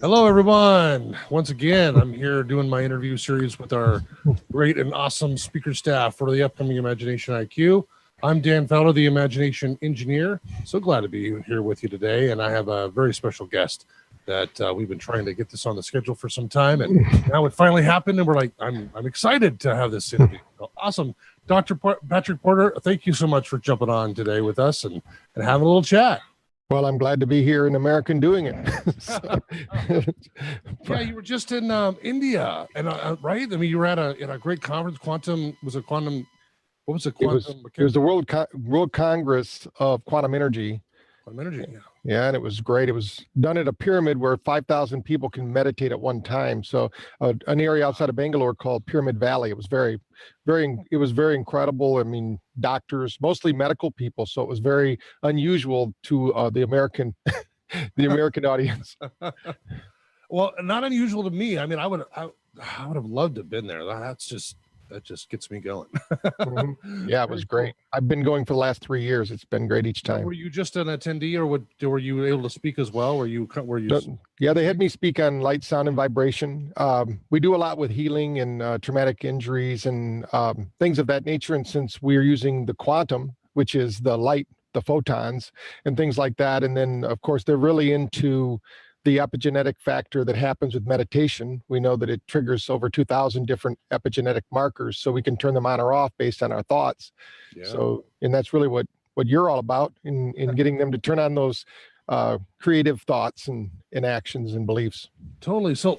Hello, everyone. Once again, I'm here doing my interview series with our great and awesome speaker staff for the upcoming Imagination IQ. I'm Dan Fowler, the Imagination Engineer. So glad to be here with you today. And I have a very special guest that we've been trying to get this on the schedule for some time. And now it finally happened. And we're like, I'm excited to have this interview. Awesome. Dr. Patrick Porter, thank you so much for jumping on today with us and having a little chat. Well, I'm glad to be here in America and doing it. Yeah, you were just in India, and right? I mean, you were at a great conference. Quantum was a quantum. What was it? Quantum. It was the World Congress of Quantum Energy. Quantum energy. Yeah. Yeah, and it was great. It was done at a pyramid where 5,000 people can meditate at one time. So an area outside of Bangalore called Pyramid Valley. It was very incredible. I mean, doctors, mostly medical people. So it was very unusual to the American audience. Well, not unusual to me. I mean, I would have loved to have been there. That just gets me going. Mm-hmm. Yeah, it was great. I've been going for the last 3 years. It's been great each time. Were you just an attendee, or were you able to speak as well? Yeah, they had me speak on light, sound, and vibration. We do a lot with healing and traumatic injuries and things of that nature. And since we're using the quantum, which is the light, the photons, and things like that, and then of course they're really into the epigenetic factor that happens with meditation. We know that it triggers over 2,000 different epigenetic markers, so we can turn them on or off based on our thoughts. Yeah. So, and that's really what you're all about in getting them to turn on those creative thoughts and actions and beliefs. Totally. So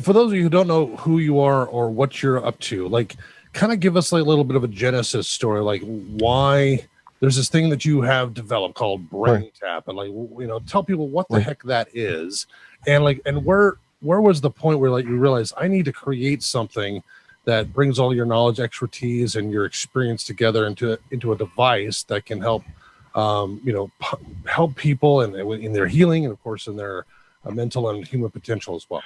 for those of you who don't know who you are or what you're up to, like kind of give us like a little bit of a genesis story, like why there's this thing that you have developed called Brain Tap, and like, you know, tell people what the heck that is, and like, and where was the point where like you realize I need to create something that brings all your knowledge, expertise, and your experience together into a device that can help, help people in their healing and of course in their mental and human potential as well.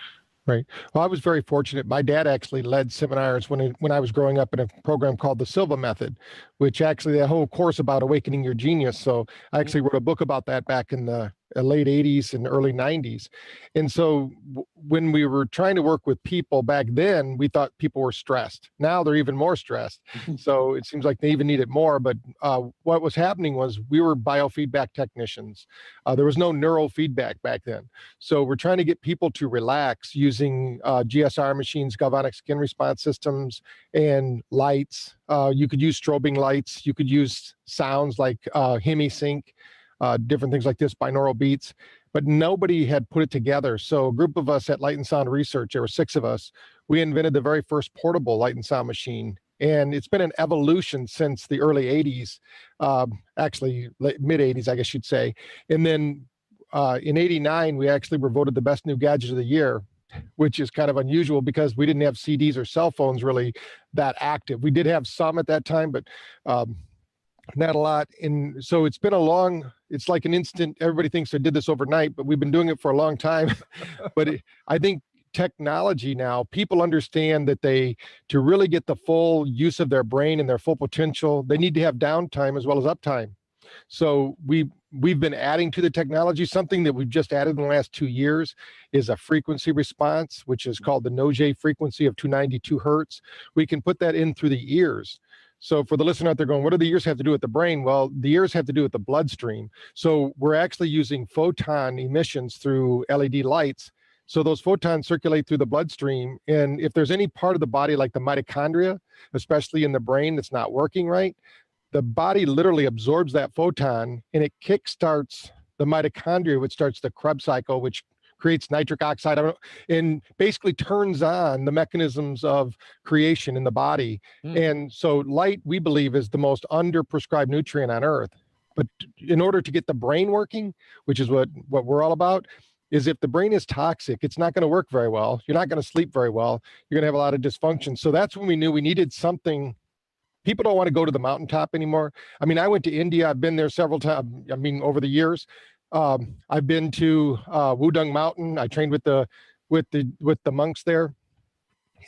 Right. Well, I was very fortunate. My dad actually led seminars when I was growing up in a program called the Silva Method, which actually the whole course about awakening your genius. So I actually wrote a book about that back in the late 80s and early 90s. And so when we were trying to work with people back then, we thought people were stressed. Now they're even more stressed. So it seems like they even need it more. But what was happening was we were biofeedback technicians. There was no neurofeedback back then. So we're trying to get people to relax using GSR machines, galvanic skin response systems, and lights. You could use strobing lights. You could use sounds like HemiSync. Different things like this, binaural beats, but nobody had put it together. So a group of us at Light and Sound Research, there were 6 of us, we invented the very first portable light and sound machine. And it's been an evolution since the early 80s, actually mid 80s, I guess you'd say. And then in 89, we actually were voted the best new gadget of the year, which is kind of unusual because we didn't have CDs or cell phones really that active. We did have some at that time, but not a lot. And so it's been it's like an instant, everybody thinks I did this overnight, but we've been doing it for a long time. But I think technology now, people understand that to really get the full use of their brain and their full potential, they need to have downtime as well as uptime. So we've been adding to the technology. Something that we've just added in the last 2 years is a frequency response, which is called the Noje frequency of 292 hertz. We can put that in through the ears. So for the listener out there going, what do the ears have to do with the brain? Well, the ears have to do with the bloodstream. So we're actually using photon emissions through LED lights. So those photons circulate through the bloodstream. And if there's any part of the body, like the mitochondria, especially in the brain, that's not working right, the body literally absorbs that photon and it kickstarts the mitochondria, which starts the Krebs cycle, which creates nitric oxide and basically turns on the mechanisms of creation in the body. And so light, we believe, is the most under-prescribed nutrient on earth. But in order to get the brain working, which is what we're all about, is if the brain is toxic, it's not going to work very well. You're not going to sleep very well. You're going to have a lot of dysfunction. So that's when we knew we needed something. People don't want to go to the mountaintop anymore. I mean, I went to India. I've been there several times. I mean, over the years. I've been to Wudang Mountain. I trained with the monks there,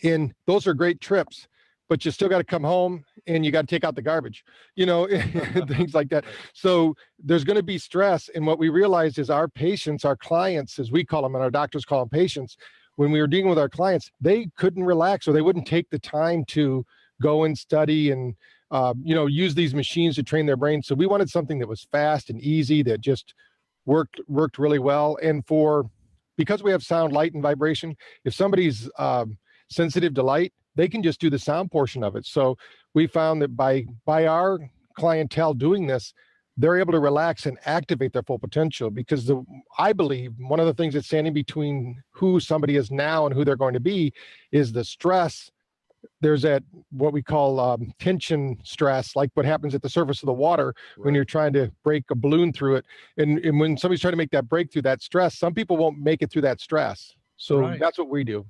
and those are great trips. but you still got to come home and you got to take out the garbage, things like that. So there's going to be stress. And what we realized is our patients, our clients, as we call them, and our doctors call them patients, when we were dealing with our clients, they couldn't relax, or they wouldn't take the time to go and study and, use these machines to train their brain. So we wanted something that was fast and easy, that just worked really well. And because we have sound, light, and vibration, if somebody's sensitive to light, they can just do the sound portion of it. So we found that by our clientele doing this, they're able to relax and activate their full potential, because I believe one of the things that's standing between who somebody is now and who they're going to be is the stress. There's that, what we call tension stress, like what happens at the surface of the water when you're trying to break a balloon through it. And when somebody's trying to make that breakthrough, that stress, some people won't make it through that stress. So that's what we do.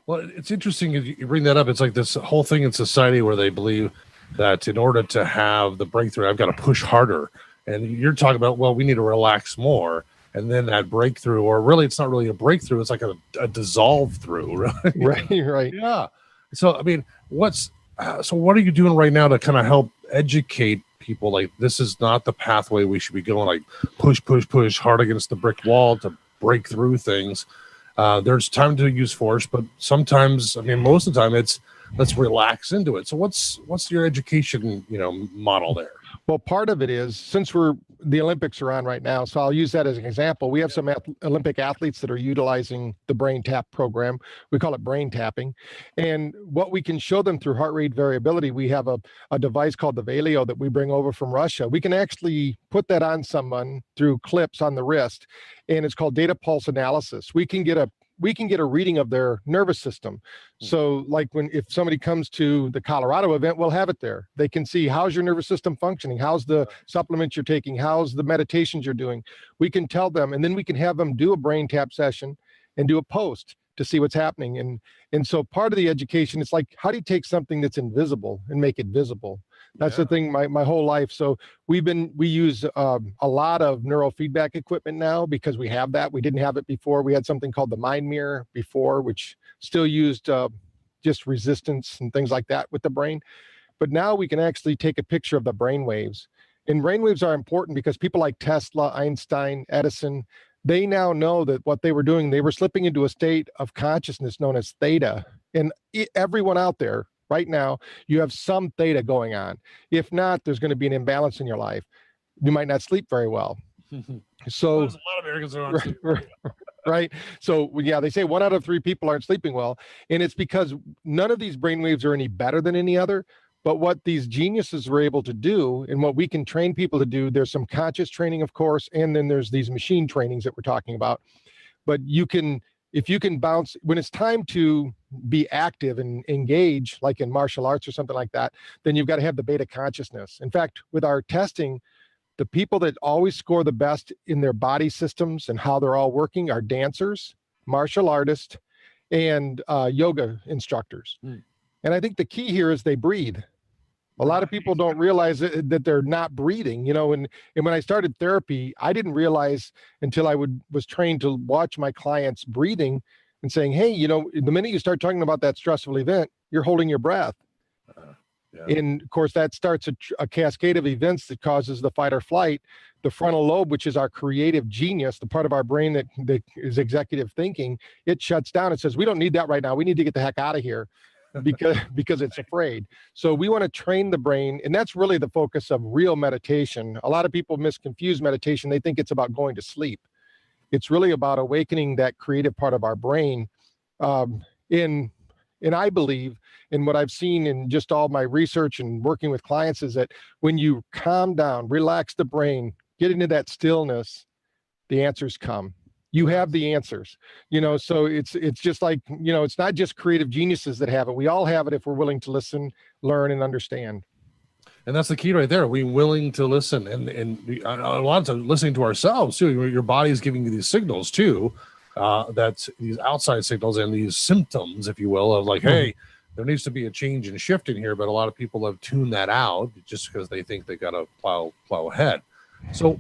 Well, it's interesting you bring that up. It's like this whole thing in society where they believe that in order to have the breakthrough, I've got to push harder. And you're talking about, well, we need to relax more. And then that breakthrough, or really, it's not really a breakthrough. It's like a dissolve through. Right. Right. Yeah. So, I mean, what are you doing right now to kind of help educate people? Like, this is not the pathway we should be going, like push hard against the brick wall to break through things. There's time to use force, but sometimes, I mean, most of the time it's let's relax into it. So what's your education, model there? Well, part of it is, since the Olympics are on right now, so I'll use that as an example. We have some Olympic athletes that are utilizing the brain tap program. We call it brain tapping. And what we can show them through heart rate variability, we have a device called the Valio that we bring over from Russia. We can actually put that on someone through clips on the wrist, and it's called data pulse analysis. We can get a reading of their nervous system. So like if somebody comes to the Colorado event, we'll have it there. They can see, how's your nervous system functioning? How's the supplements you're taking? How's the meditations you're doing? We can tell them, and then we can have them do a brain tap session and do a post to see what's happening. And so part of the education, it's like, how do you take something that's invisible and make it visible? That's the thing my whole life. So we use a lot of neurofeedback equipment now, because we have that. We didn't have it before. We had something called the mind mirror before, which still used just resistance and things like that with the brain. But now we can actually take a picture of the brain waves. And brain waves are important because people like Tesla, Einstein, Edison, they now know that what they were doing, they were slipping into a state of consciousness known as theta. And everyone out there right now, you have some theta going on. If not, there's going to be an imbalance in your life. You might not sleep very well. So there's a lot of Americans who aren't sleeping very well. Right. So yeah, they say 1 out of 3 people aren't sleeping well. And it's because none of these brainwaves are any better than any other. But what these geniuses were able to do, and what we can train people to do, there's some conscious training, of course, and then there's these machine trainings that we're talking about. But if you can bounce, when it's time to be active and engage, like in martial arts or something like that, then you've got to have the beta consciousness. In fact, with our testing, the people that always score the best in their body systems and how they're all working are dancers, martial artists, and yoga instructors. And I think the key here is they breathe. A lot of people don't realize that they're not breathing, and when I started therapy, I didn't realize until I was trained to watch my clients breathing and saying, hey, the minute you start talking about that stressful event, you're holding your breath. And of course, that starts a cascade of events that causes the fight or flight. The frontal lobe, which is our creative genius, the part of our brain that is executive thinking, it shuts down and says, we don't need that right now. We need to get the heck out of here. because it's afraid. So we want to train the brain, and that's really the focus of real meditation. A lot of people misconfuse meditation. They think it's about going to sleep. It's really about awakening that creative part of our brain. And I believe, in what I've seen in just all my research and working with clients, is that when you calm down, relax the brain, get into that stillness, the answers come. You have the answers, so it's just like, it's not just creative geniuses that have it. We all have it if we're willing to listen, learn, and understand. And that's the key right there. We're willing to listen, and a lot of times listening to ourselves too. Your body is giving you these signals too, that's these outside signals and these symptoms, if you will, of like, hey, there needs to be a change and shift in here. But a lot of people have tuned that out just because they think they got to plow ahead. So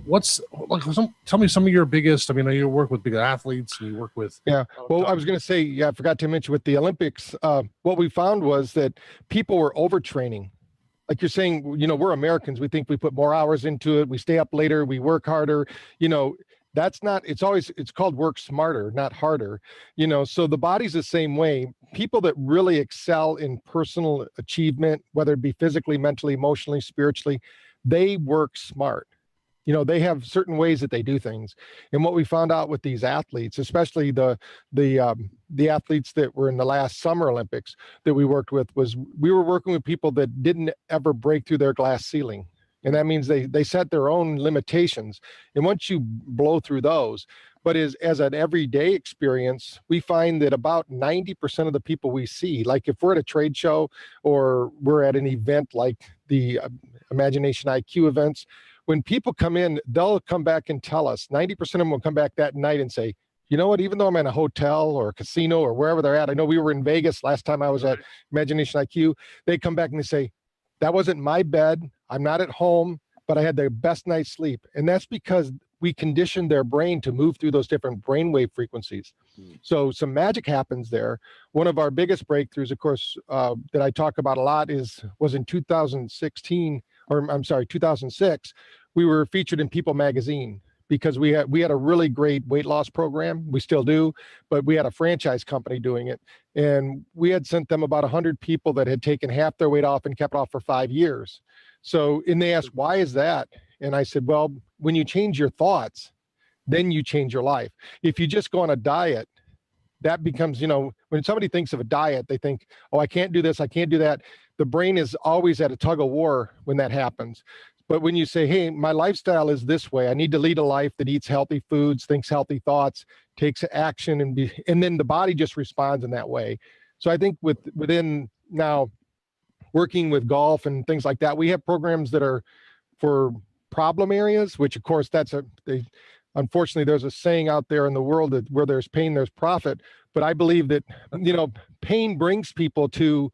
tell me some of your biggest, I mean, you work with big athletes and you work with. Yeah. Well, I was going to say, yeah, I forgot to mention with the Olympics, what we found was that people were overtraining. Like you're saying, we're Americans. We think we put more hours into it. We stay up later. We work harder. That's not, it's called work smarter, not harder. So the body's the same way. People that really excel in personal achievement, whether it be physically, mentally, emotionally, spiritually, they work smart. They have certain ways that they do things. And what we found out with these athletes, especially the athletes that were in the last Summer Olympics that we worked with, was we were working with people that didn't ever break through their glass ceiling. And that means they set their own limitations. And once you blow through those, but as an everyday experience, we find that about 90% of the people we see, like if we're at a trade show or we're at an event like the Imagination IQ events, when people come in, they'll come back and tell us, 90% of them will come back that night and say, you know what, even though I'm in a hotel or a casino or wherever they're at, I know we were in Vegas last time I was at Imagination IQ, they come back and they say, that wasn't my bed, I'm not at home, but I had the best night's sleep. And that's because we conditioned their brain to move through those different brainwave frequencies. So some magic happens there. One of our biggest breakthroughs, of course, that I talk about a lot was in 2016, or I'm sorry, 2006, we were featured in People magazine because we had a really great weight loss program. We still do, but we had a franchise company doing it. And we had sent them about 100 people that had taken half their weight off and kept it off for 5 years. So, and they asked, why is that? And I said, well, when you change your thoughts, then you change your life. If you just go on a diet, that becomes, when somebody thinks of a diet, they think, oh, I can't do this, I can't do that. The brain is always at a tug of war when that happens. But when you say, hey, my lifestyle is this way, I need to lead a life that eats healthy foods, thinks healthy thoughts, takes action, and then the body just responds in that way. So I think within now working with golf and things like that, we have programs that are for problem areas, which of course unfortunately, there's a saying out there in the world that where there's pain, there's profit. But I believe that, pain brings people to,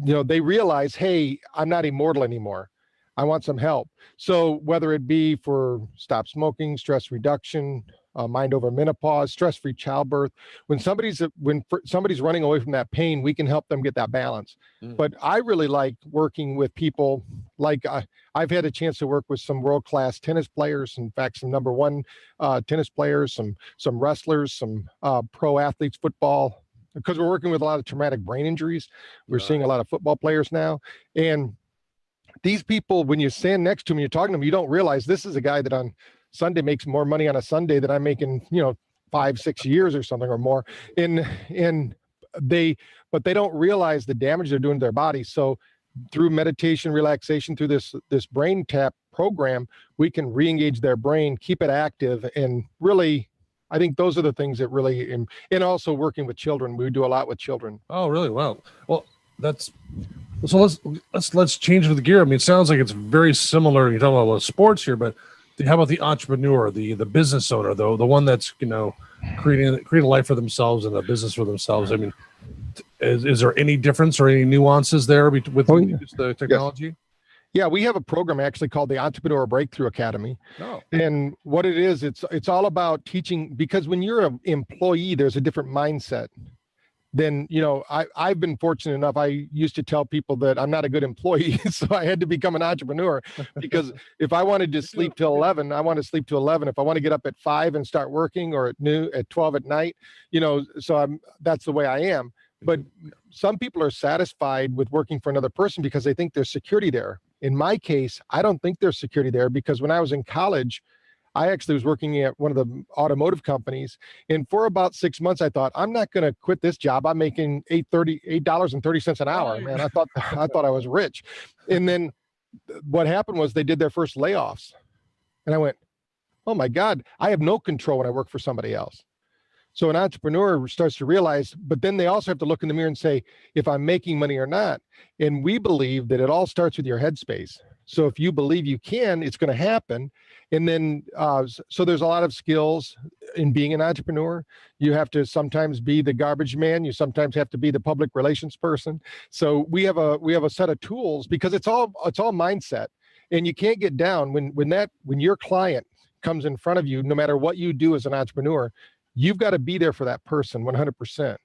they realize, hey, I'm not immortal anymore. I want some help. So whether it be for stop smoking, stress reduction, mind over menopause, stress-free childbirth, when somebody's running away from that pain, we can help them get that balance. But I really like working with people like I've had a chance to work with some world-class tennis players. In fact, some number one tennis players, some wrestlers, some pro athletes, football, because we're working with a lot of traumatic brain injuries. We're seeing a lot of football players now. And these people, when you stand next to them, you're talking to them, you don't realize this is a guy that on Sunday makes more money on a Sunday than I'm making, 5-6 years or something or more. But they don't realize the damage they're doing to their body. So through meditation, relaxation, through this brain tap program, we can re-engage their brain, keep it active, and really, I think those are the things that really, and also working with children. We do a lot with children. Oh, really? Wow. Well, so let's change the gear. I mean, it sounds like it's very similar. You're talking about sports here, but how about the entrepreneur, the business owner, though, the one that's creating a life for themselves and a business for themselves? I mean, is there any difference or any nuances there with the technology? Yes. Yeah, we have a program actually called the Entrepreneur Breakthrough Academy. Oh. And what it is, it's all about teaching, because when you're an employee, there's a different mindset. Then, I've been fortunate enough. I used to tell people that I'm not a good employee, so I had to become an entrepreneur, because if I wanted to sleep till 11, I want to sleep till 11. If I want to get up at 5 and start working, or at 12 at night, so that's the way I am. But some people are satisfied with working for another person because they think there's security there. In my case, I don't think there's security there, because when I was in college, I actually was working at one of the automotive companies, and for about 6 months, I thought, I'm not going to quit this job. I'm making $8.30 an hour. Man, I thought I was rich. And then what happened was they did their first layoffs, and I went, oh my God, I have no control when I work for somebody else. So an entrepreneur starts to realize, but then they also have to look in the mirror and say, if I'm making money or not. And we believe that it all starts with your headspace. So if you believe you can, it's going to happen. And then, so there's a lot of skills in being an entrepreneur. You have to sometimes be the garbage man. You sometimes have to be the public relations person. So we have a set of tools, because it's all mindset. And you can't get down when your client comes in front of you, no matter what you do as an entrepreneur, you've got to be there for that person 100%.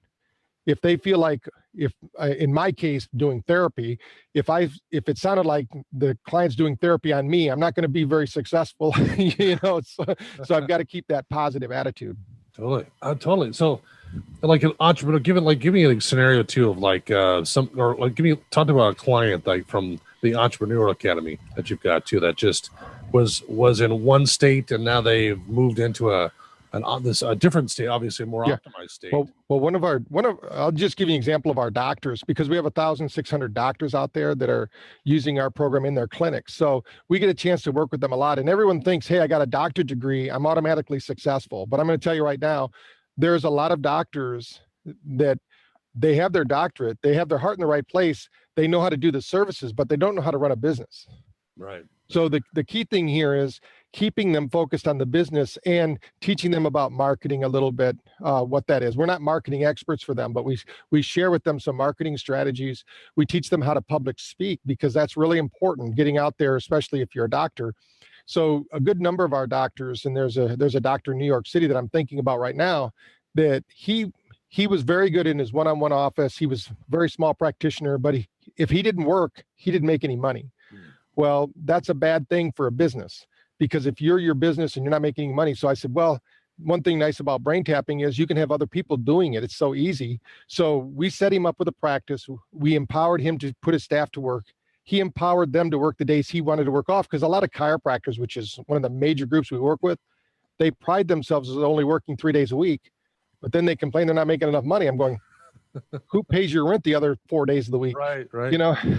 If they feel like, in my case, doing therapy, if it sounded like the client's doing therapy on me, I'm not going to be very successful, so I've got to keep that positive attitude. Totally. So like an entrepreneur, give me a scenario too of like talk about a client like from the Entrepreneurial Academy that you've got too, that just was in one state and now they've moved into a different state, obviously a more optimized state. Well, I'll just give you an example of our doctors, because we have 1,600 doctors out there that are using our program in their clinics. So we get a chance to work with them a lot, and everyone thinks, hey, I got a doctorate degree, I'm automatically successful. But I'm going to tell you right now, there's a lot of doctors that they have their doctorate, they have their heart in the right place, they know how to do the services, but they don't know how to run a business. Right. So the key thing here is keeping them focused on the business and teaching them about marketing a little bit, what that is. We're not marketing experts for them, but we share with them some marketing strategies. We teach them how to public speak, because that's really important, getting out there, especially if you're a doctor. So a good number of our doctors, and there's a doctor in New York City that I'm thinking about right now, that he was very good in his one-on-one office. He was a very small practitioner, but if he didn't work, he didn't make any money. Well, that's a bad thing for a business, because if you're your business and you're not making any money. So I said, well, one thing nice about brain tapping is you can have other people doing it. It's so easy. So we set him up with a practice. We empowered him to put his staff to work. He empowered them to work the days he wanted to work off, because a lot of chiropractors, which is one of the major groups we work with, they pride themselves as only working 3 days a week, but then they complain they're not making enough money. I'm going, who pays your rent the other 4 days of the week? Right.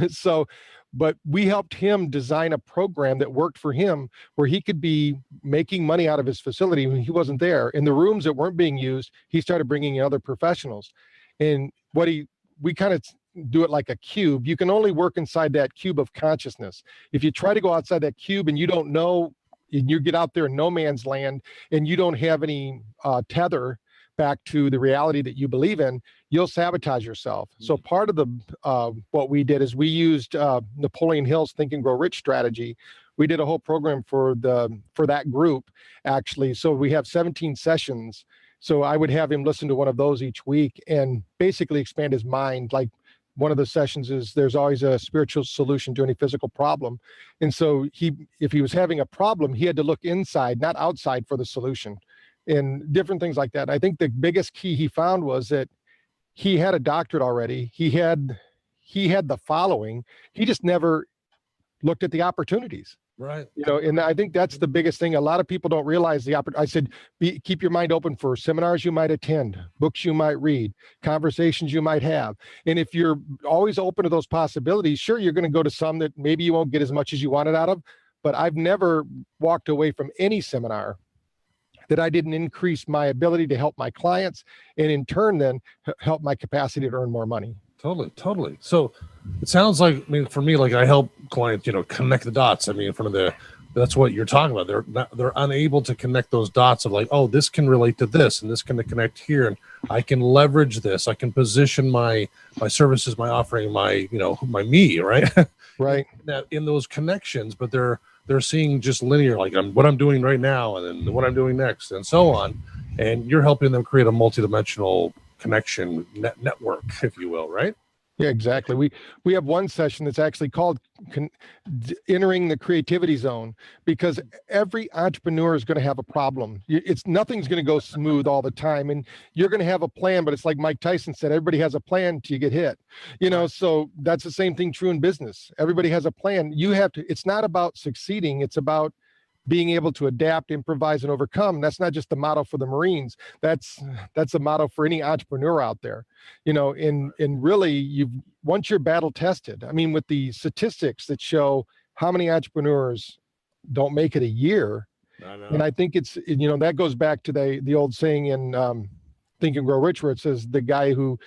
So, but we helped him design a program that worked for him, where he could be making money out of his facility when he wasn't there. In the rooms that weren't being used, he started bringing in other professionals. And we kind of do it like a cube. You can only work inside that cube of consciousness. If you try to go outside that cube and you don't know, and you get out there in no man's land and you don't have any tether back to the reality that you believe in, you'll sabotage yourself. So part of the what we did is we used Napoleon Hill's Think and Grow Rich strategy. We did a whole program for that group, actually. So we have 17 sessions. So I would have him listen to one of those each week and basically expand his mind. Like, one of the sessions is there's always a spiritual solution to any physical problem. And so if he was having a problem, he had to look inside, not outside, for the solution, and different things like that. I think the biggest key he found was that he had a doctorate already. He had the following. He just never looked at the opportunities. Right. And I think that's the biggest thing. A lot of people don't realize I said, keep your mind open for seminars you might attend, books you might read, conversations you might have. And if you're always open to those possibilities, sure, you're going to go to some that maybe you won't get as much as you wanted out of. But I've never walked away from any seminar that I didn't increase my ability to help my clients, and in turn then help my capacity to earn more money. Totally. So it sounds like, for me, like I help clients, connect the dots. That's what you're talking about. They're unable to connect those dots of like, oh, this can relate to this and this can connect here. And I can leverage this. I can position my services, my offering, my me, right? Right. in those connections, but they're seeing just linear, like what I'm doing right now and then what I'm doing next and so on. And you're helping them create a multidimensional connection network, if you will, right? Yeah, exactly. We have one session that's actually called entering the creativity zone, because every entrepreneur is going to have a problem. Nothing's going to go smooth all the time, and you're going to have a plan, but it's like Mike Tyson said, everybody has a plan till you get hit. So that's the same thing true in business. Everybody has a plan. It's not about succeeding, it's about being able to adapt, improvise, and overcome. That's not just the motto for the Marines. That's a motto for any entrepreneur out there. And really, once you're battle tested, with the statistics that show how many entrepreneurs don't make it a year. And I think it's, that goes back to the old saying in Think and Grow Rich, where it says the guy who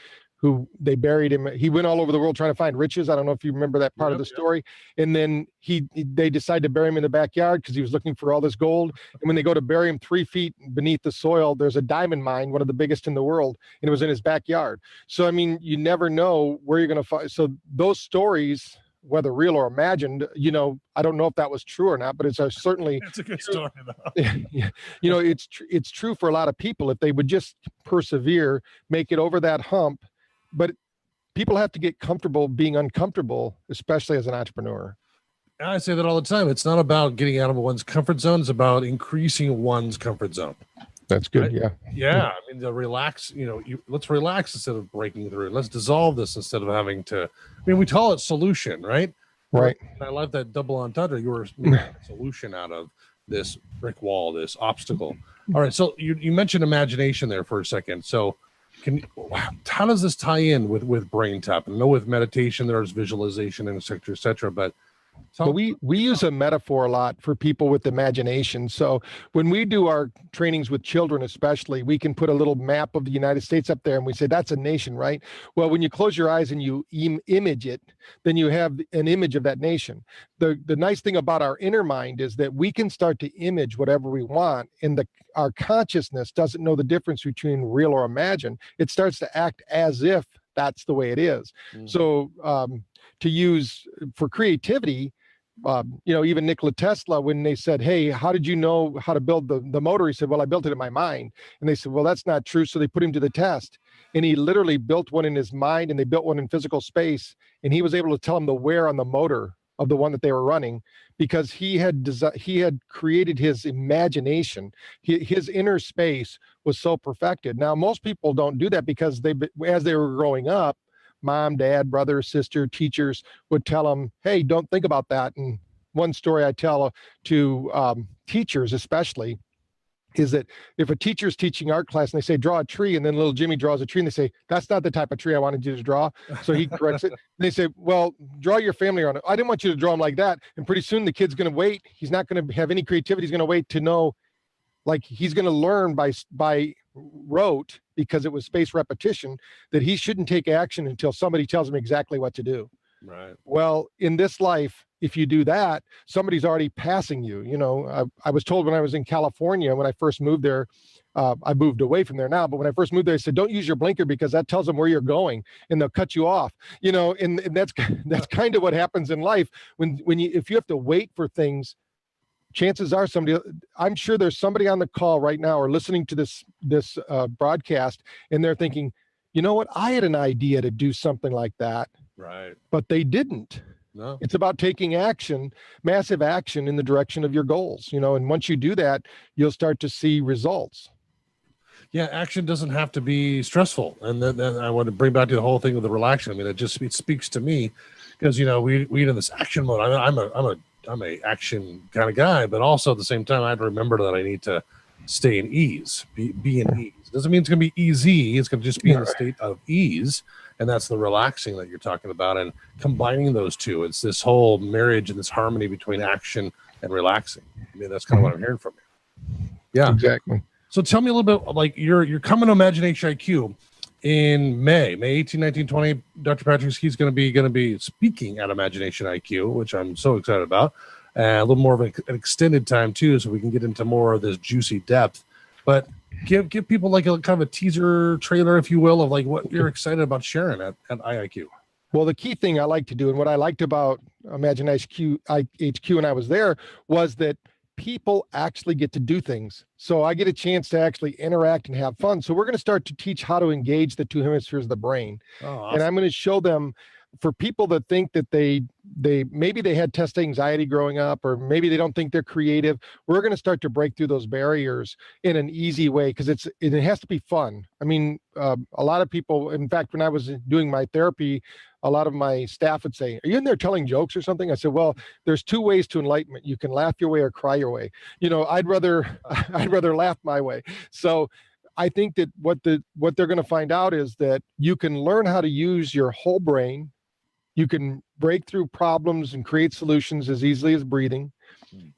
they buried him. He went all over the world trying to find riches. I don't know if you remember that part of the story. And then they decided to bury him in the backyard because he was looking for all this gold. And when they go to bury him 3 feet beneath the soil, there's a diamond mine, one of the biggest in the world, and it was in his backyard. So, you never know where you're going to find. So those stories whether real or imagined, I don't know if that was true or not, but it's certainly, It's a good story though. it's true for a lot of people if they would just persevere, make it over that hump. But people have to get comfortable being uncomfortable, especially as an entrepreneur. I say that all the time. It's not about getting out of one's comfort zone. It's about increasing one's comfort zone. That's good. Right? Yeah. Yeah. I mean, let's relax instead of breaking through. Let's dissolve this instead of having to, we call it solution, right? Right. And I love that double entendre. You were making a solution out of this brick wall, this obstacle. All right. So you mentioned imagination there for a second. So how does this tie in with brain tap? I know with meditation, there's visualization and et cetera, but we use a metaphor a lot for people with imagination. So when we do our trainings with children, especially, we can put a little map of the United States up there and we say, that's a nation, right? Well, when you close your eyes and you image it, then you have an image of that nation. The nice thing about our inner mind is that we can start to image whatever we want, and our consciousness doesn't know the difference between real or imagined. It starts to act as if that's the way it is. Mm-hmm. So to use for creativity, even Nikola Tesla, when they said, hey, how did you know how to build the motor? He said, well, I built it in my mind. And they said, well, that's not true. So they put him to the test. And he literally built one in his mind, and they built one in physical space. And he was able to tell them the wear on the motor of the one that they were running, because he had created his imagination. His inner space was so perfected. Now, most people don't do that because as they were growing up, mom, dad, brother, sister, teachers would tell them, hey, don't think about that. And one story I tell to teachers especially is that if a teacher's teaching art class and they say, draw a tree, and then little Jimmy draws a tree, and they say, that's not the type of tree I wanted you to draw. So he corrects it. And they say, well, draw your family on it. I didn't want you to draw him like that. And pretty soon the kid's going to wait. He's not going to have any creativity. He's going to wait to know, like, he's going to learn by rote, because it was spaced repetition, that he shouldn't take action until somebody tells him exactly what to do. Right. Well, in this life, if you do that, somebody's already passing you. I was told when I was in California, when I first moved there, I moved away from there now, but when I first moved there, I said, don't use your blinker, because that tells them where you're going and they'll cut you off, and that's kind of what happens in life. If you have to wait for things, chances are I'm sure there's somebody on the call right now or listening to this broadcast, and they're thinking, you know what? I had an idea to do something like that. Right. But they didn't. No. It's about taking action, massive action in the direction of your goals, and once you do that, you'll start to see results. Yeah, action doesn't have to be stressful. And then I want to bring back to the whole thing with the relaxing. It speaks to me because, we in this action mode. I'm a action kind of guy, but also at the same time, I have to remember that I need to stay in ease, be in ease. Doesn't mean it's going to be easy. It's going to just be in a state of ease. And that's the relaxing that you're talking about. And combining those two, it's this whole marriage and this harmony between action and relaxing. That's kind of what I'm hearing from you. Yeah, exactly. So tell me a little bit, like you're coming to Imagination IQ in May 18, 19, 20. Dr. Patrick Ski's going to be speaking at Imagination IQ, which I'm so excited about. A little more of an extended time too, so we can get into more of this juicy depth. But give people like a kind of a teaser trailer, if you will, of like what you're excited about sharing at IIQ. Well, the key thing I like to do, and what I liked about Imagination HQ when I was there, was that people actually get to do things. So I get a chance to actually interact and have fun. So we're going to start to teach how to engage the two hemispheres of the brain. Oh, awesome. And I'm going to show them, for people that think that they maybe they had test anxiety growing up, or maybe they don't think they're creative, we're going to start to break through those barriers in an easy way, because it has to be fun. A lot of people, in fact, when I was doing my therapy, a lot of my staff would say, are you in there telling jokes or something? I said, well, there's two ways to enlightenment. You can laugh your way or cry your way. I'd rather laugh my way. So I think that what they're going to find out is that you can learn how to use your whole brain. You can break through problems and create solutions as easily as breathing.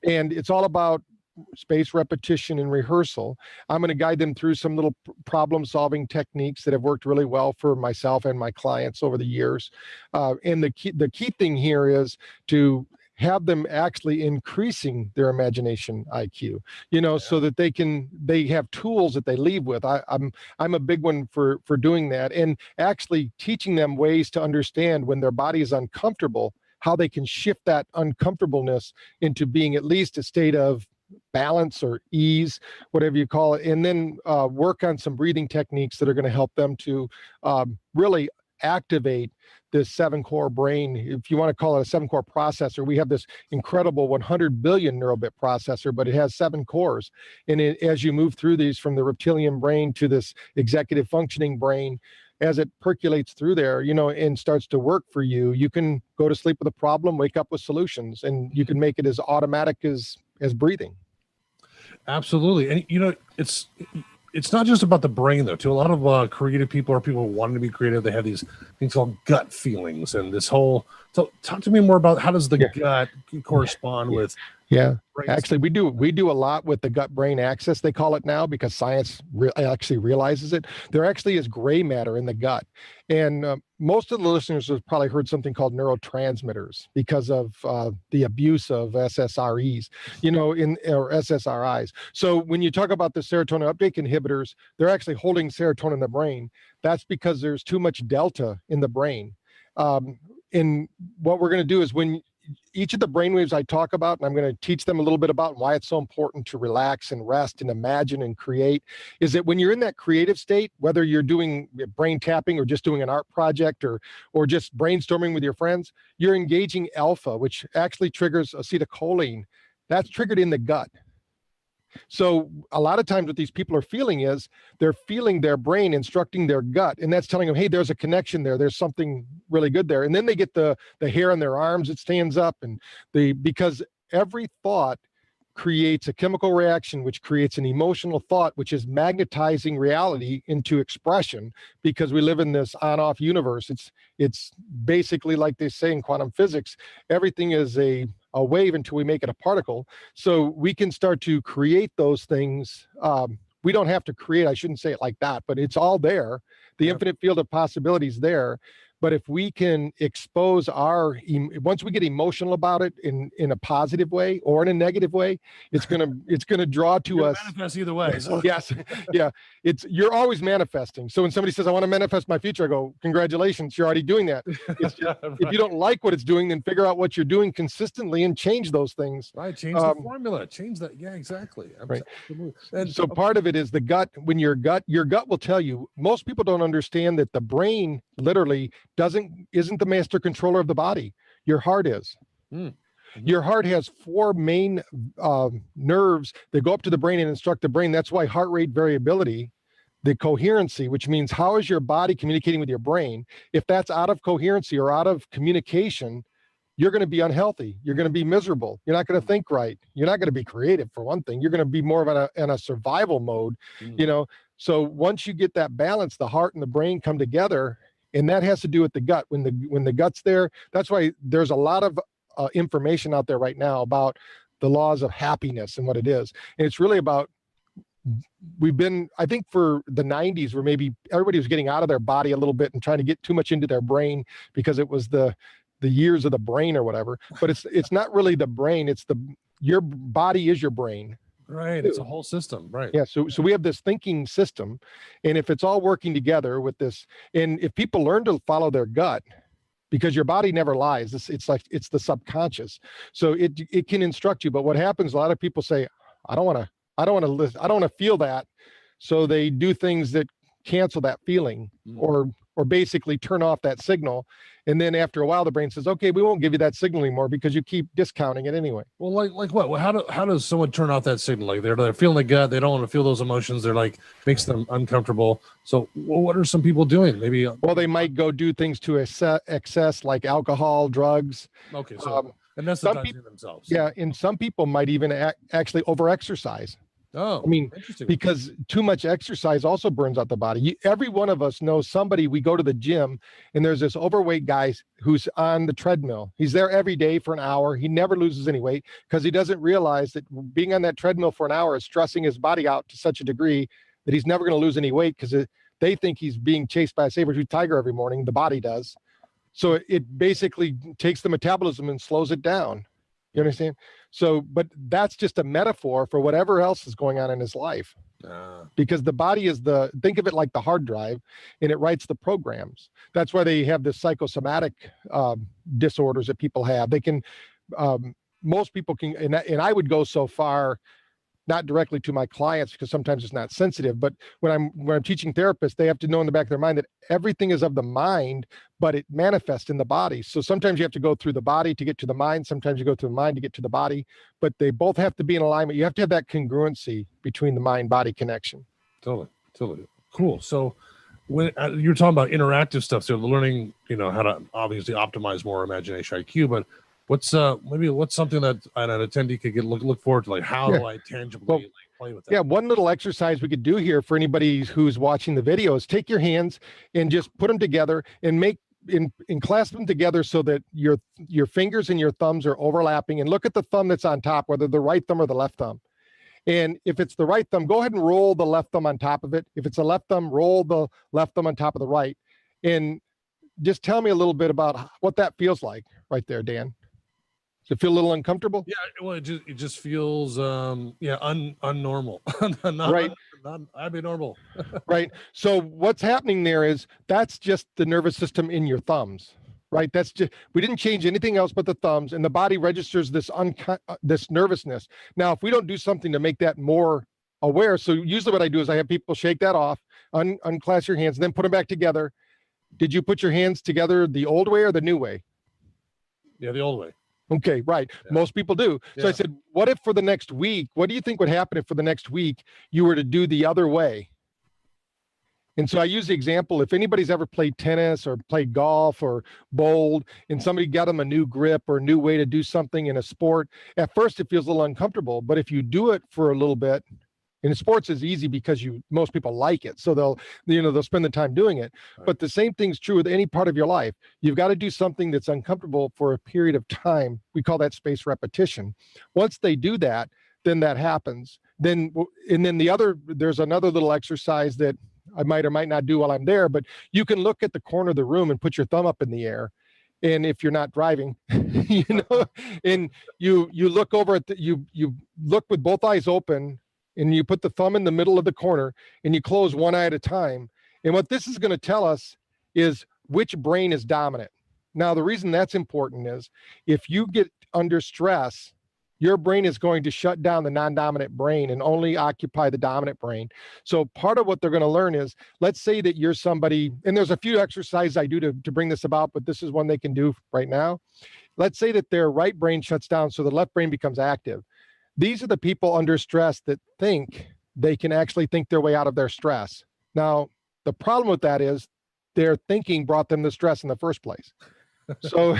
And it's all about space repetition and rehearsal. I'm going to guide them through some little problem-solving techniques that have worked really well for myself and my clients over the years. And the key thing here is to have them actually increasing their imagination IQ, so that they have tools that they leave with. I'm a big one for doing that, and actually teaching them ways to understand when their body is uncomfortable, how they can shift that uncomfortableness into being at least a state of balance or ease, whatever you call it, and then work on some breathing techniques that are going to help them to really activate this 7-core brain. If you want to call it a 7-core processor, we have this incredible 100 billion neurobit processor, but it has 7 cores. And as you move through these from the reptilian brain to this executive functioning brain, as it percolates through there, and starts to work for you, you can go to sleep with a problem, wake up with solutions, and you can make it as automatic as breathing. Absolutely. And it's not just about the brain though. To a lot of creative people or people wanting to be creative, they have these things called gut feelings and this whole. So talk to me more about how does the gut correspond with? Yeah, actually, we do a lot with the gut-brain axis, they call it now, because science actually realizes it. There actually is gray matter in the gut. And most of the listeners have probably heard something called neurotransmitters because of the abuse of SSRIs, or SSRIs. So when you talk about the serotonin uptake inhibitors, they're actually holding serotonin in the brain. That's because there's too much delta in the brain. And what we're going to do is when each of the brainwaves I talk about, and I'm going to teach them a little bit about why it's so important to relax and rest and imagine and create, is that when you're in that creative state, whether you're doing brain tapping or just doing an art project or just brainstorming with your friends, you're engaging alpha, which actually triggers acetylcholine. That's triggered in the gut. So a lot of times what these people are feeling is they're feeling their brain instructing their gut, and that's telling them, hey, there's a connection there. There's something really good there. And then they get the hair on their arms, it stands up, and because every thought creates a chemical reaction, which creates an emotional thought, which is magnetizing reality into expression, because we live in this on-off universe. It's basically like they say in quantum physics, everything is a wave until we make it a particle. So we can start to create those things. We don't have to create, I shouldn't say it like that, but it's all there. The infinite field of possibilities there. But if we can expose once we get emotional about it in a positive way or in a negative way, it's gonna draw to us. Manifest either way. So. Yes, yeah. You're always manifesting. So when somebody says, "I want to manifest my future," I go, "Congratulations, you're already doing that." It's just, right. If you don't like what it's doing, then figure out what you're doing consistently and change those things. Right. Change the formula. Change that. Yeah, exactly. Right. And so part of it is the gut. When your gut will tell you. Most people don't understand that the brain literally isn't the master controller of the body. Your heart is. Mm-hmm. Your heart has 4 main nerves that go up to the brain and instruct the brain. That's why heart rate variability, the coherency, which means how is your body communicating with your brain? If that's out of coherency or out of communication, you're going to be unhealthy. You're going to be miserable. You're not going to think right. You're not going to be creative, for one thing. You're going to be more of in a survival mode, So once you get that balance, the heart and the brain come together. And that has to do with the gut. When the gut's there, that's why there's a lot of information out there right now about the laws of happiness and what it is. And it's really about, I think for the 90s, where maybe everybody was getting out of their body a little bit and trying to get too much into their brain because it was the years of the brain or whatever. But it's not really the brain. It's your body is your brain. Right. It's a whole system. Right. Yeah. So we have this thinking system, and if it's all working together with this, and if people learn to follow their gut, because your body never lies, it's the subconscious. So it can instruct you. But what happens, a lot of people say, I don't want to listen. I don't want to feel that. So they do things that cancel that feeling or basically turn off that signal. And then after a while, the brain says, okay, we won't give you that signal anymore because you keep discounting it anyway. Well, like what? Well, how does someone turn off that signal? Like they're feeling the gut. They don't want to feel those emotions. They're like, makes them uncomfortable. So what are some people doing? Maybe. Well, they might go do things to excess like alcohol, drugs. Okay. So anesthetizing themselves. Yeah. And some people might even actually over-exercise. Oh, I mean, interesting. Because too much exercise also burns out the body. Every one of us knows somebody. We go to the gym and there's this overweight guy who's on the treadmill. He's there every day for an hour. He never loses any weight because he doesn't realize that being on that treadmill for an hour is stressing his body out to such a degree that he's never going to lose any weight because they think he's being chased by a saber-tooth tiger every morning. The body does. So it basically takes the metabolism and slows it down. You understand? So, but that's just a metaphor for whatever else is going on in his life. Because the body is think of it like the hard drive, and it writes the programs. That's why they have the psychosomatic disorders that people have. They can, most people can, and I would go so far, not directly to my clients because sometimes it's not sensitive, but when I'm teaching therapists, they have to know in the back of their mind that everything is of the mind, but it manifests in the body. So sometimes you have to go through the body to get to the mind. Sometimes you go through the mind to get to the body, but they both have to be in alignment. You have to have that congruency between the mind-body connection. Totally. Cool. So when you're talking about interactive stuff, so learning, how to obviously optimize more imagination IQ, but what's something that an attendee could look forward to, like how do I tangibly play with that? Yeah, one little exercise we could do here for anybody who's watching the video is take your hands and just put them together and clasp them together so that your fingers and your thumbs are overlapping, and look at the thumb that's on top, whether the right thumb or the left thumb. And if it's the right thumb, go ahead and roll the left thumb on top of it. If it's a left thumb, roll the left thumb on top of the right. And just tell me a little bit about what that feels like right there, Dan. Does it feel a little uncomfortable? Yeah, well, it just feels unnormal. Right. Not abnormal. Right. So what's happening there is that's just the nervous system in your thumbs, right? That's just, we didn't change anything else but the thumbs, and the body registers this nervousness. Now, if we don't do something to make that more aware, so usually what I do is I have people shake that off, unclasp your hands, and then put them back together. Did you put your hands together the old way or the new way? Yeah, the old way. Okay, right. Yeah. Most people do. So I said, what if for the next week, what do you think would happen if for the next week you were to do the other way? And so I use the example, if anybody's ever played tennis or played golf or bowled, and somebody got them a new grip or a new way to do something in a sport, at first it feels a little uncomfortable, but if you do it for a little bit, and sports is easy because most people like it. So they'll spend the time doing it. Right. But the same thing's true with any part of your life. You've got to do something that's uncomfortable for a period of time. We call that spaced repetition. Once they do that, then that happens. There's another little exercise that I might or might not do while I'm there, but you can look at the corner of the room and put your thumb up in the air. And if you're not driving, and you look over at you look with both eyes open, and you put the thumb in the middle of the corner and you close one eye at a time. And what this is going to tell us is which brain is dominant. Now, the reason that's important is if you get under stress, your brain is going to shut down the non-dominant brain and only occupy the dominant brain. So part of what they're going to learn is, let's say that you're somebody, and there's a few exercises I do to bring this about, but this is one they can do right now. Let's say that their right brain shuts down so the left brain becomes active. These are the people under stress that think they can actually think their way out of their stress. Now, the problem with that is their thinking brought them the stress in the first place. So,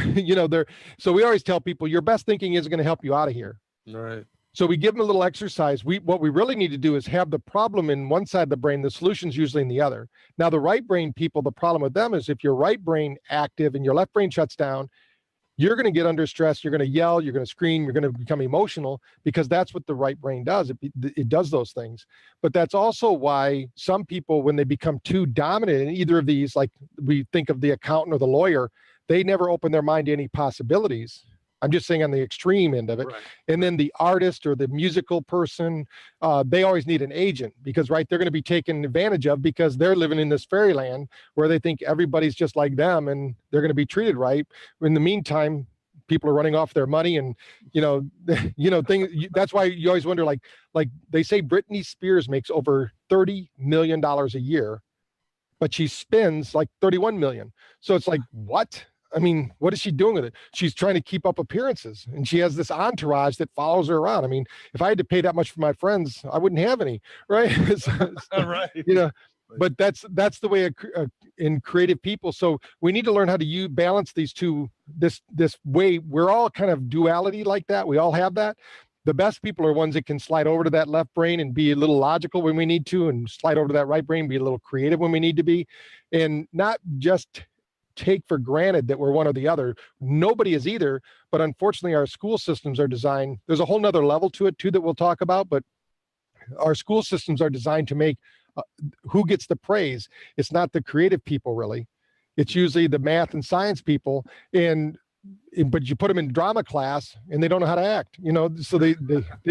so we always tell people your best thinking is going to help you out of here. All right. So we give them a little exercise. What we really need to do is have the problem in one side of the brain, the solution's usually in the other. Now, the right brain people, the problem with them is if your right brain active and your left brain shuts down, you're going to get under stress. You're going to yell, you're going to scream, you're going to become emotional, because that's what the right brain does. It does those things. But that's also why some people, when they become too dominant in either of these, like we think of the accountant or the lawyer, they never open their mind to any possibilities. I'm just saying on the extreme end of it. Right. And then the artist or the musical person, they always need an agent because, right, they're going to be taken advantage of because they're living in this fairyland where they think everybody's just like them and they're going to be treated right. In the meantime, people are running off their money and, things. That's why you always wonder, like they say Britney Spears makes over $30 million a year, but she spends like 31 million. So it's like, what? I mean, what is she doing with it? She's trying to keep up appearances, and she has this entourage that follows her around. I mean, if I had to pay that much for my friends, I wouldn't have any, right? Right. But that's the way in creative people. So we need to learn how to balance these two. This way, we're all kind of duality like that. We all have that. The best people are ones that can slide over to that left brain and be a little logical when we need to, and slide over to that right brain, be a little creative when we need to be, and not just take for granted that we're one or the other. Nobody is either, but unfortunately our school systems are designed, there's a whole nother level to it too that we'll talk about, but our school systems are designed to make who gets the praise. It's not the creative people really. It's usually the math and science people, but you put them in drama class and they don't know how to act, so they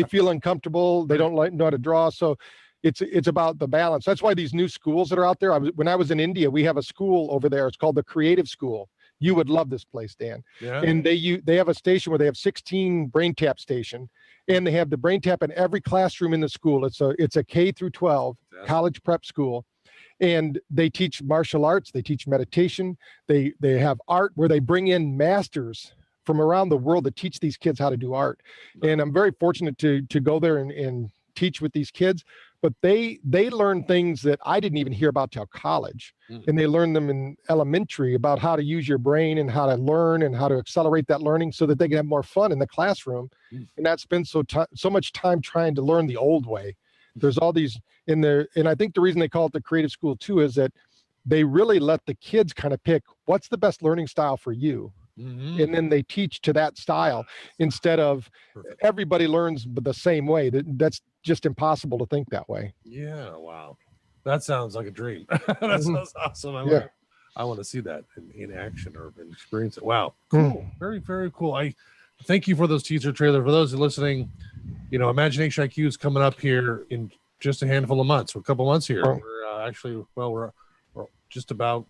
feel uncomfortable. They don't know how to draw. So it's about the balance. That's why these new schools that are out there, when I was in India, we have a school over there. It's called the Creative School. You would love this place, Dan. Yeah. And they have a station where they have 16 brain tap station, and they have the brain tap in every classroom in the school. It's a K through 12 college prep school. And they teach martial arts, they teach meditation, they have art where they bring in masters from around the world to teach these kids how to do art. And I'm very fortunate to go there and teach with these kids, but they learn things that I didn't even hear about till college. And they learn them in elementary about how to use your brain and how to learn and how to accelerate that learning so that they can have more fun in the classroom and not spend so much time trying to learn the old way. There's all these in there. And I think the reason they call it the creative school too, is that they really let the kids kind of pick what's the best learning style for you. And then they teach to that style instead of everybody learns the same way. That's just impossible to think that way. Yeah. Wow. That sounds like a dream. That sounds awesome. I want to see that in action or experience it. Wow. Cool. Very, very cool. I thank you for those teaser trailer. For those who are listening, Imagination IQ is coming up here in just a handful of months. We're a couple months here. We're just about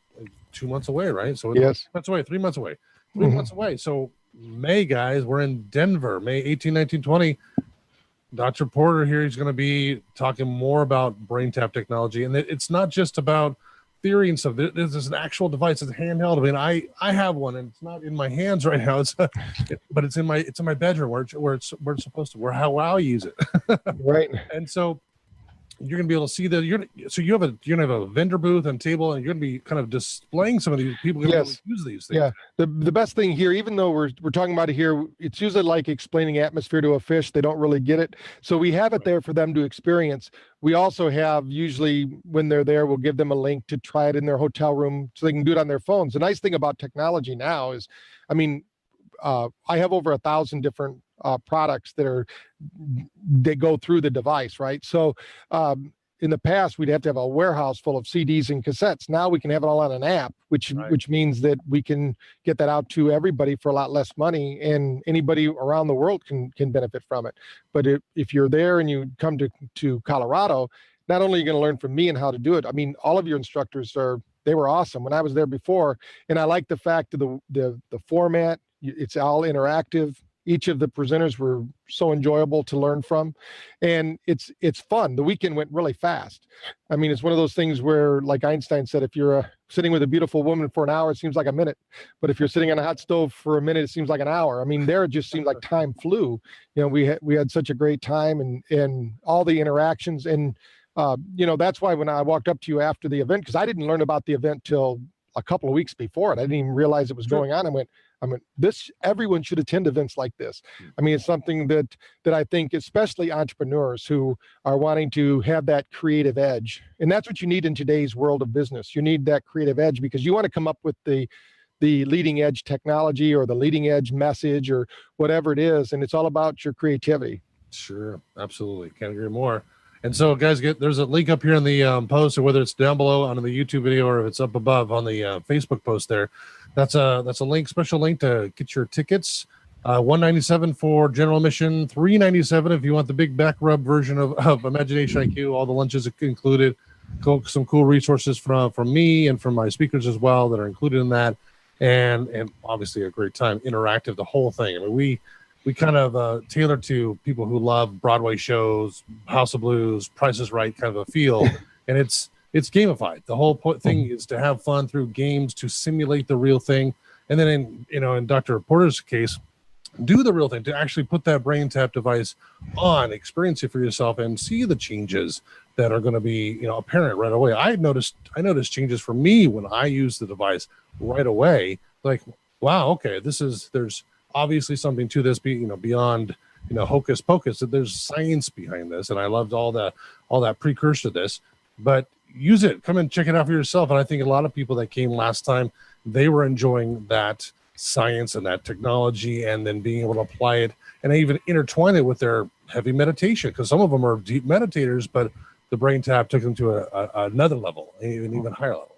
2 months away, right? So yes. 3 months away. 3 months away. So May, guys, we're in Denver, May 18, 19, 20. Dr. Porter here, he's going to be talking more about brain tap technology. And it's not just about theory and stuff. This is an actual device. It's handheld. I mean, I have one, and it's not in my hands right now. But it's in my bedroom where it's supposed to. How I use it. Right. And so you're going to be able to see that you're going to have a vendor booth and table, and you're going to be kind of displaying some of these people who use these things. Yeah. The best thing here, even though we're talking about it here, it's usually like explaining atmosphere to a fish. They don't really get it. So we have it there for them to experience. We also have, usually when they're there, we'll give them a link to try it in their hotel room so they can do it on their phones. The nice thing about technology now is, I have over 1,000 different products that go through the device, right? So in the past, we'd have to have a warehouse full of CDs and cassettes. Now we can have it all on an app, which means that we can get that out to everybody for a lot less money, and anybody around the world can benefit from it. But if you're there and you come to Colorado, not only are you going to learn from me and how to do it, all of your instructors they were awesome when I was there before. And I like the fact of the format. It's all interactive. Each of the presenters were so enjoyable to learn from, and it's fun. The weekend went really fast. It's one of those things where, like Einstein said, if you're sitting with a beautiful woman for an hour, it seems like a minute. But if you're sitting on a hot stove for a minute, it seems like an hour. There it just seemed like time flew. We had such a great time and all the interactions. And that's why when I walked up to you after the event, because I didn't learn about the event till a couple of weeks before it, I didn't even realize it was going on. Everyone should attend events like this. It's something that I think, especially entrepreneurs who are wanting to have that creative edge. And that's what you need in today's world of business. You need that creative edge because you want to come up with the leading edge technology or the leading edge message or whatever it is. And it's all about your creativity. Sure. Absolutely. Can't agree more. And so, guys, there's a link up here in the post, or whether it's down below on the YouTube video or if it's up above on the Facebook post there. That's a special link to get your tickets. $197 for general admission, $397 if you want the big back rub version of Imagination IQ. All the lunches included. Some cool resources from me and from my speakers as well that are included in that, and obviously a great time, interactive, the whole thing. We kind of tailor to people who love Broadway shows, House of Blues, Price is Right kind of a feel. And it's gamified. The whole thing is to have fun through games, to simulate the real thing. And then in Dr. Porter's case, do the real thing, to actually put that brain tap device on, experience it for yourself, and see the changes that are going to be apparent right away. I noticed changes for me when I use the device right away. Like, wow, okay, there's obviously something to this, beyond hocus pocus. That there's science behind this, and I loved all that precursor to this. But use it, come and check it out for yourself. And I think a lot of people that came last time, they were enjoying that science and that technology, and then being able to apply it and even intertwine it with their heavy meditation, because some of them are deep meditators, but the brain tap took them to another level, an even higher level.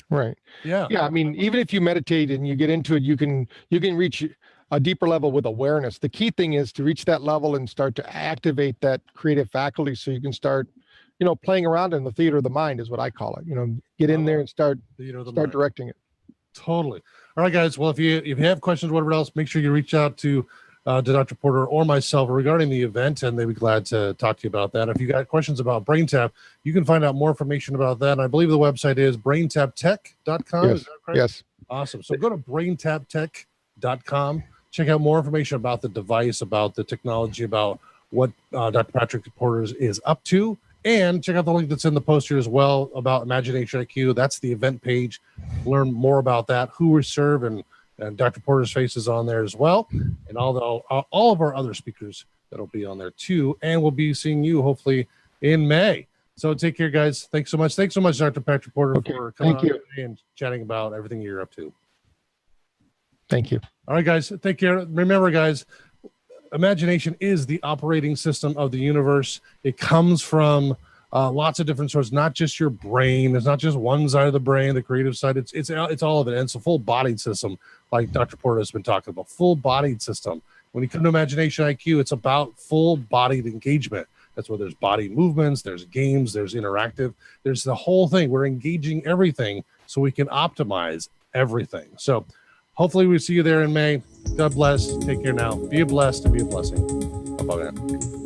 Right. Yeah. Even if you meditate and you get into it, you can reach a deeper level with awareness. The key thing is to reach that level and start to activate that creative faculty so you can start playing around in the theater of the mind is what I call it. Get in there and start directing it. Totally. All right, guys. Well, if you have questions or whatever else, make sure you reach out to Dr. Porter or myself regarding the event, and they'd be glad to talk to you about that. If you got questions about BrainTap, you can find out more information about that. And I believe the website is braintaptech.com. Yes. Is that correct? Yes. Awesome. So go to braintaptech.com. Check out more information about the device, about the technology, about what Dr. Patrick Porter is up to. And check out the link that's in the post here as well about Imagination IQ. That's the event page. Learn more about that, who we serve, and Dr. Porter's face is on there as well. And all of our other speakers that'll be on there too. And we'll be seeing you hopefully in May. So take care, guys. Thanks so much. Thanks so much, Dr. Patrick Porter, for coming on today and chatting about everything you're up to. Thank you. All right, guys. Take care. Remember, guys, imagination is the operating system of the universe. It comes from lots of different sources, not just your brain. It's not just one side of the brain, the creative side. It's all of it. And it's a full-bodied system, like Dr. Porter has been talking about, full-bodied system. When you come to Imagination IQ, it's about full-bodied engagement. That's where there's body movements, there's games, there's interactive, there's the whole thing. We're engaging everything so we can optimize everything. So hopefully we see you there in May. God bless. Take care now. Be a blessed and be a blessing. Bye-bye now.